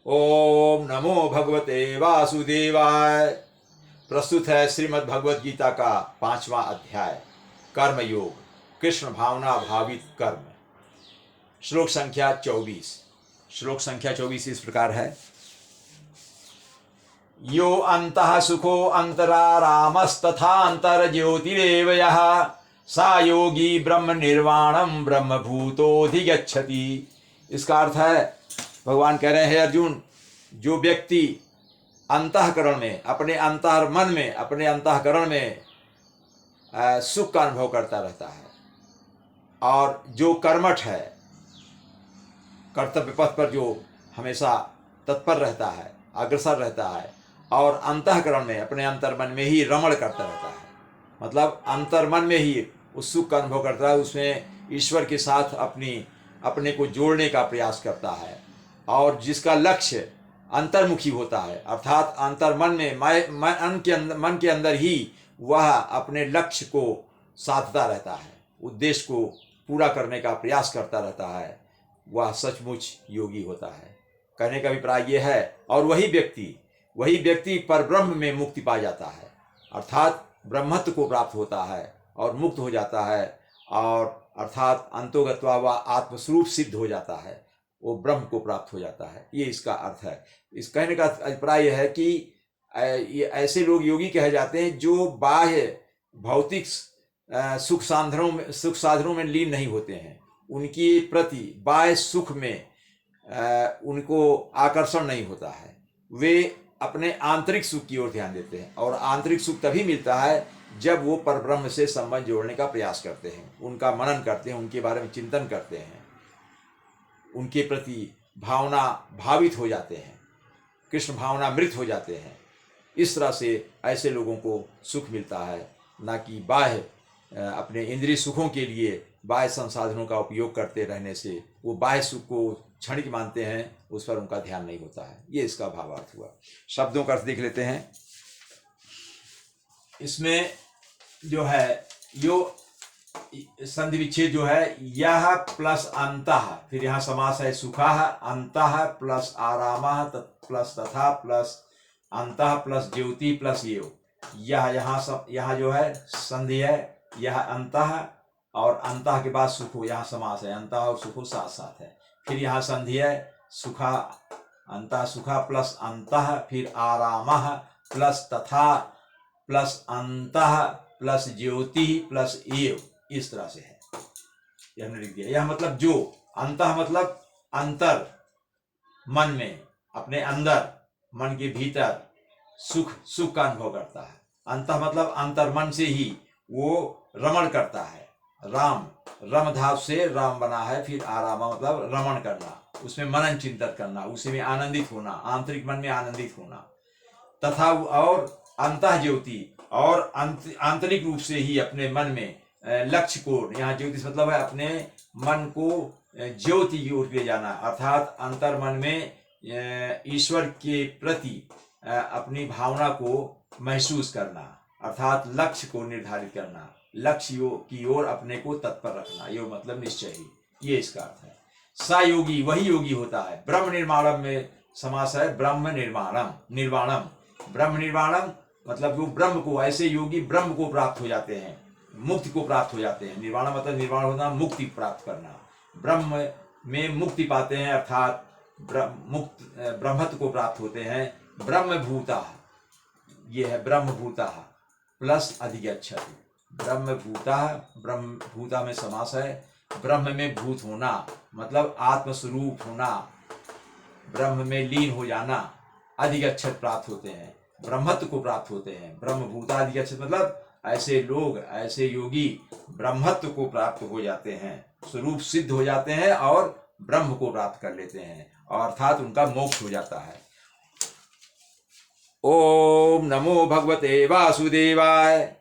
ओम नमो भगवते वासुदेवाय। प्रस्तुत है श्रीमद् भगवद गीता का 5वां अध्याय कर्म योग, कृष्ण भावना भावित कर्म। श्लोक संख्या 24। श्लोक संख्या 24 इस प्रकार है। यो अंतः सुखो अंतरारामस्तथा अंतर ज्योतिरेव यः सा योगी ब्रह्म निर्वाणम ब्रह्म भूतोधिगच्छति। इसका अर्थ है, भगवान कह रहे हैं, अर्जुन, जो व्यक्ति अंतःकरण में, अपने अंतर्मन में, अपने अंतःकरण में सुख का अनुभव करता रहता है और जो कर्मठ है, कर्तव्य पथ पर जो हमेशा तत्पर रहता है, अग्रसर रहता है और अंतःकरण में, अपने अंतर्मन में ही रमण करता रहता है, मतलब अंतर्मन में ही उस सुख का अनुभव करता है, उसमें ईश्वर के साथ अपने को जोड़ने का प्रयास करता है और जिसका लक्ष्य अंतर्मुखी होता है, अर्थात अंतर्मन में, मन के अंदर ही वह अपने लक्ष्य को साधता रहता है, उद्देश्य को पूरा करने का प्रयास करता रहता है, वह सचमुच योगी होता है। कहने का अभिप्राय यह है। और वही व्यक्ति परब्रह्म में मुक्ति पा जाता है, अर्थात ब्रह्मत्व को प्राप्त होता है और मुक्त हो जाता है, और अर्थात अंतोगत्वा व आत्मस्वरूप सिद्ध हो जाता है, वो ब्रह्म को प्राप्त हो जाता है। ये इसका अर्थ है। इस कहने का अभिप्राय यह है कि ये ऐसे लोग योगी कहे जाते हैं जो बाह्य भौतिक सुख साधनों में लीन नहीं होते हैं, उनकी प्रति बाह्य सुख में उनको आकर्षण नहीं होता है, वे अपने आंतरिक सुख की ओर ध्यान देते हैं। और आंतरिक सुख तभी मिलता है जब वो परब्रह्म से संबंध जोड़ने का प्रयास करते हैं, उनका मनन करते हैं, उनके बारे में चिंतन करते हैं, उनके प्रति भावना भावित हो जाते हैं, कृष्ण भावना मृत हो जाते हैं। इस तरह से ऐसे लोगों को सुख मिलता है, ना कि बाह्य अपने इंद्रिय सुखों के लिए बाह्य संसाधनों का उपयोग करते रहने से वो बाह्य सुख को क्षणिक मानते हैं, उस पर उनका ध्यान नहीं होता है। ये इसका भावार्थ हुआ। शब्दों का अर्थ देख लेते हैं। इसमें जो है, यो संधि विच्छेद जो है, यह प्लस अंतः, फिर यहाँ समास है सुखः, अंतः प्लस आरामः प्लस तथा प्लस अंतः प्लस ज्योति प्लस एव। यहाँ जो है संधि है, यह अंतः और अंतः के बाद सुखो, यहाँ समास है, अंतः और सुखो साथ साथ है। फिर यहाँ संधि है सुखा, अंतः सुखा प्लस अंतः, फिर आरामः प्लस तथा प्लस अंतः प्लस ज्योति प्लस एव। इस तरह से है, यह हमने लिख दिया। यह मतलब जो, अंतः मतलब अंतर मन में, अपने अंदर मन के भीतर सुख का अनुभव करता है। अंतः मतलब अंतर मन से ही वो रमण करता है। रम धातु से राम बना है। फिर आरामा मतलब रमण करना, उसमें मनन चिंतन करना, उसी में आनंदित होना, आंतरिक मन में आनंदित होना। तथा और अंतः ज्योति, और आंतरिक रूप से ही अपने मन में लक्ष्य को, यहाँ ज्योति मतलब है अपने मन को ज्योति की ओर ले जाना, अर्थात अंतर मन में ईश्वर के प्रति अपनी भावना को महसूस करना, अर्थात लक्ष्य को निर्धारित करना, लक्ष्य की ओर अपने को तत्पर रखना। योग मतलब निश्चय ही, ये इसका अर्थ है। सा योगी, वही योगी होता है। ब्रह्म निर्माणम में समास है, ब्रह्म निर्वाणम। ब्रह्म निर्वाणम मतलब जो ब्रह्म को, ऐसे योगी ब्रह्म को प्राप्त हो जाते हैं, मुक्ति को प्राप्त हो जाते हैं। निर्वाण मतलब निर्वाण होना, मुक्ति प्राप्त करना, ब्रह्म में मुक्ति पाते हैं, अर्थात ब्रह्मत्व को प्राप्त होते हैं। ब्रह्मभूता, ये है ब्रह्मभूता प्लस अधिगच्छति। ब्रह्मभूता में समास है। ब्रह्म में भूत होना मतलब आत्मस्वरूप होना, ब्रह्म में लीन हो जाना। अधिगच्छत प्राप्त होते हैं, ब्रह्मत्व को प्राप्त होते हैं। ब्रह्मभूता अधिगच्छत मतलब ऐसे लोग, ऐसे योगी ब्रह्मत्व को प्राप्त हो जाते हैं, स्वरूप सिद्ध हो जाते हैं और ब्रह्म को प्राप्त कर लेते हैं, और अर्थात उनका मोक्ष हो जाता है। ओम नमो भगवते वासुदेवाय।